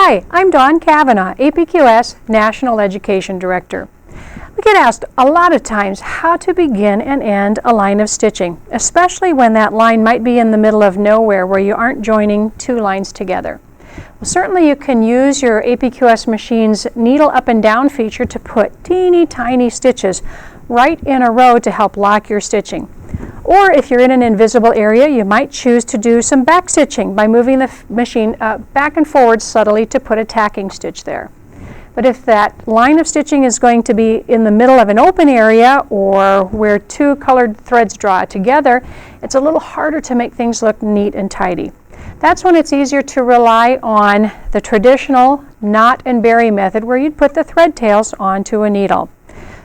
Hi, I'm Dawn Cavanaugh, APQS National Education Director. We get asked a lot of times how to begin and end a line of stitching, especially when that line might be in the middle of nowhere where you aren't joining two lines together. Well, certainly you can use your APQS machine's needle up and down feature to put teeny tiny stitches right in a row to help lock your stitching. Or if you're in an invisible area, you might choose to do some back stitching by moving the machine back and forward subtly to put a tacking stitch there. But if that line of stitching is going to be in the middle of an open area or where two colored threads draw together, it's a little harder to make things look neat and tidy. That's when it's easier to rely on the traditional knot and bury method where you'd put the thread tails onto a needle.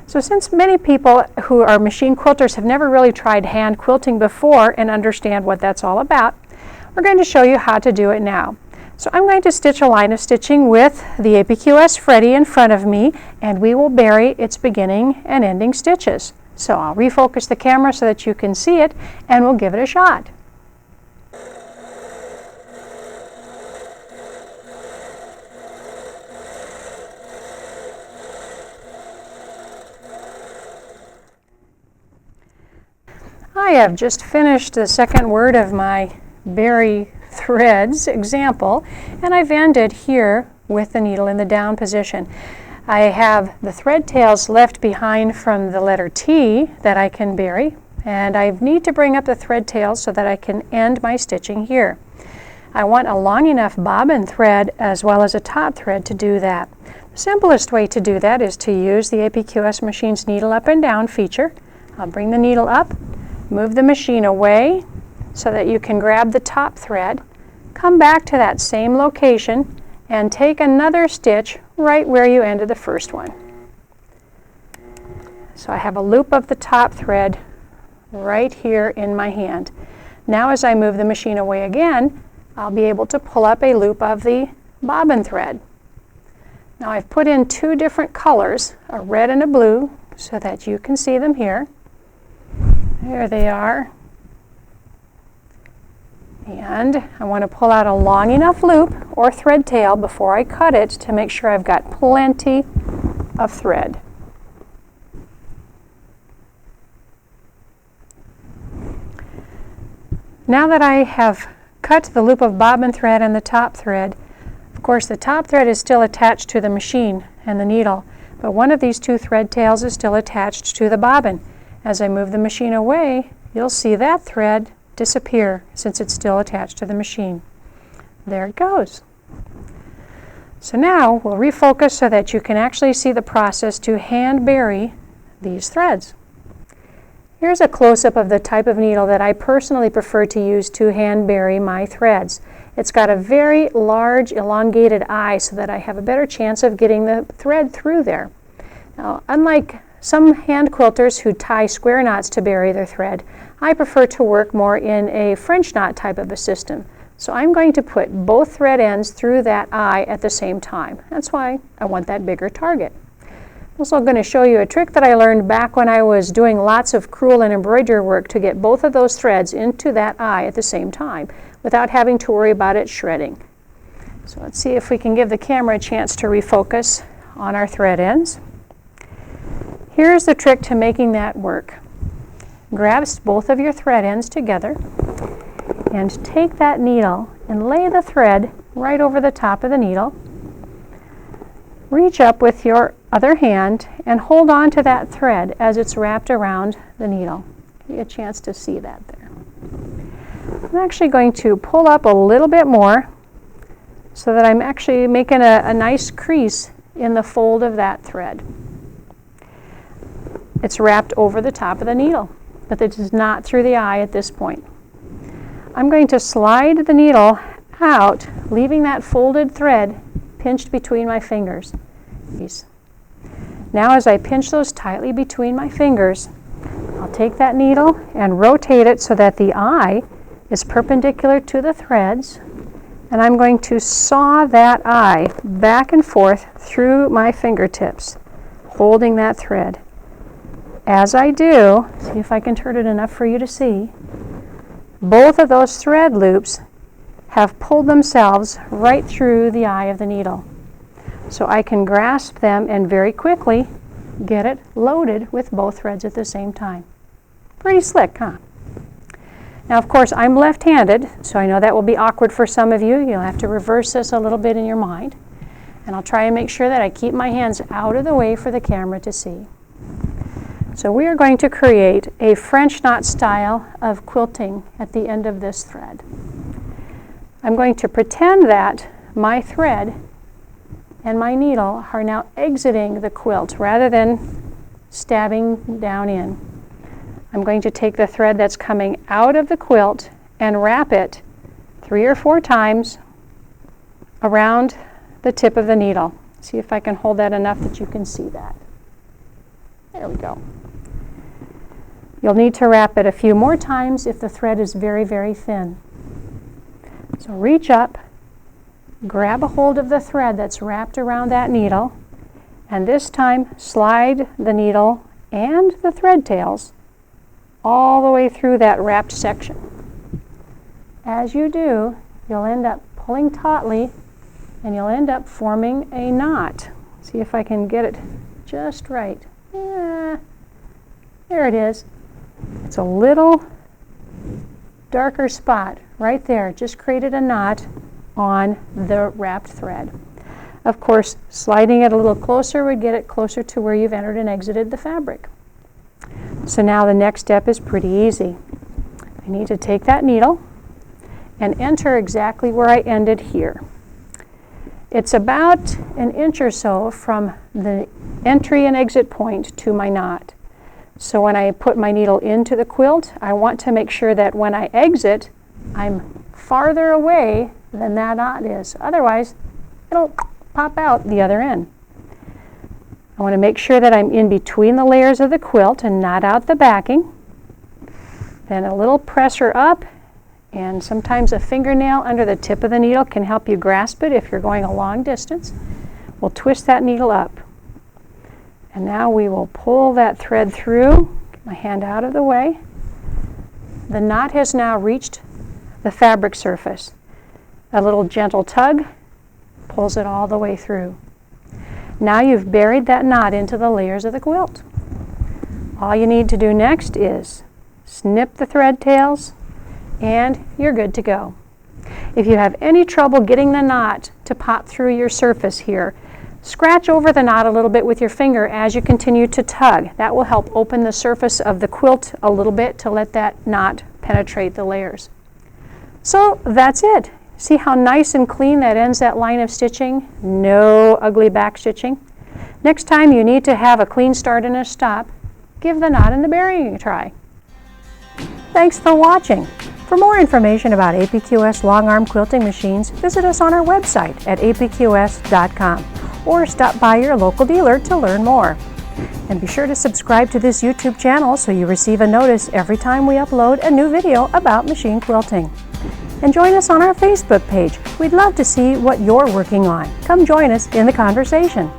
So since many people who are machine quilters have never really tried hand quilting before and understand what that's all about, we're going to show you how to do it now. So I'm going to stitch a line of stitching with the APQS Freddy in front of me, and we will bury its beginning and ending stitches. So I'll refocus the camera so that you can see it, and we'll give it a shot. I have just finished the second word of my bury threads example, and I've ended here with the needle in the down position. I have the thread tails left behind from the letter T that I can bury, and I need to bring up the thread tails so that I can end my stitching here. I want a long enough bobbin thread as well as a top thread to do that. The simplest way to do that is to use the APQS machine's needle up and down feature. I'll bring the needle up, move the machine away so that you can grab the top thread, come back to that same location, and take another stitch right where you ended the first one. So I have a loop of the top thread right here in my hand. Now as I move the machine away again, I'll be able to pull up a loop of the bobbin thread. Now I've put in two different colors, a red and a blue, so that you can see them here. There they are. And I want to pull out a long enough loop or thread tail before I cut it to make sure I've got plenty of thread. Now that I have cut the loop of bobbin thread and the top thread, of course the top thread is still attached to the machine and the needle, but one of these two thread tails is still attached to the bobbin. As I move the machine away, you'll see that thread disappear since it's still attached to the machine. There it goes. So now we'll refocus so that you can actually see the process to hand bury these threads. Here's a close-up of the type of needle that I personally prefer to use to hand bury my threads. It's got a very large elongated eye so that I have a better chance of getting the thread through there. Now, unlike some hand quilters who tie square knots to bury their thread, I prefer to work more in a French knot type of a system. So I'm going to put both thread ends through that eye at the same time. That's why I want that bigger target. I'm also going to show you a trick that I learned back when I was doing lots of crewel and embroidery work to get both of those threads into that eye at the same time without having to worry about it shredding. So let's see if we can give the camera a chance to refocus on our thread ends. Here's the trick to making that work. Grab both of your thread ends together and take that needle and lay the thread right over the top of the needle. Reach up with your other hand and hold on to that thread as it's wrapped around the needle. Give you a chance to see that there. I'm actually going to pull up a little bit more so that I'm actually making a nice crease in the fold of that thread. It's wrapped over the top of the needle, but it is not through the eye at this point. I'm going to slide the needle out, leaving that folded thread pinched between my fingers. Now as I pinch those tightly between my fingers, I'll take that needle and rotate it so that the eye is perpendicular to the threads, and I'm going to saw that eye back and forth through my fingertips, holding that thread. As I do, see if I can turn it enough for you to see, both of those thread loops have pulled themselves right through the eye of the needle. So I can grasp them and very quickly get it loaded with both threads at the same time. Pretty slick, huh? Now, of course, I'm left-handed, so I know that will be awkward for some of you. You'll have to reverse this a little bit in your mind. And I'll try and make sure that I keep my hands out of the way for the camera to see. So we are going to create a French knot style of quilting at the end of this thread. I'm going to pretend that my thread and my needle are now exiting the quilt rather than stabbing down in. I'm going to take the thread that's coming out of the quilt and wrap it 3 or 4 times around the tip of the needle. See if I can hold that enough that you can see that. There we go. You'll need to wrap it a few more times if the thread is very, very thin. So reach up, grab a hold of the thread that's wrapped around that needle, and this time slide the needle and the thread tails all the way through that wrapped section. As you do, you'll end up pulling tautly and you'll end up forming a knot. See if I can get it just right. Yeah, there it is. It's a little darker spot right there. Just created a knot on the wrapped thread. Of course, sliding it a little closer would get it closer to where you've entered and exited the fabric. So now the next step is pretty easy. I need to take that needle and enter exactly where I ended here. It's about an inch or so from the entry and exit point to my knot. So when I put my needle into the quilt, I want to make sure that when I exit, I'm farther away than that knot is. Otherwise, it'll pop out the other end. I want to make sure that I'm in between the layers of the quilt and not out the backing. Then a little pressure up, and sometimes a fingernail under the tip of the needle can help you grasp it if you're going a long distance. We'll twist that needle up. And now we will pull that thread through. Get my hand out of the way. The knot has now reached the fabric surface. A little gentle tug pulls it all the way through. Now you've buried that knot into the layers of the quilt. All you need to do next is snip the thread tails, and you're good to go. If you have any trouble getting the knot to pop through your surface here, scratch over the knot a little bit with your finger as you continue to tug. That will help open the surface of the quilt a little bit to let that knot penetrate the layers. So that's it. See how nice and clean that ends that line of stitching? No ugly back stitching. Next time you need to have a clean start and a stop, give the knot and the burying a try. Thanks for watching. For more information about APQS long arm quilting machines, visit us on our website at apqs.com or stop by your local dealer to learn more. And be sure to subscribe to this YouTube channel so you receive a notice every time we upload a new video about machine quilting. And join us on our Facebook page. We'd love to see what you're working on. Come join us in the conversation.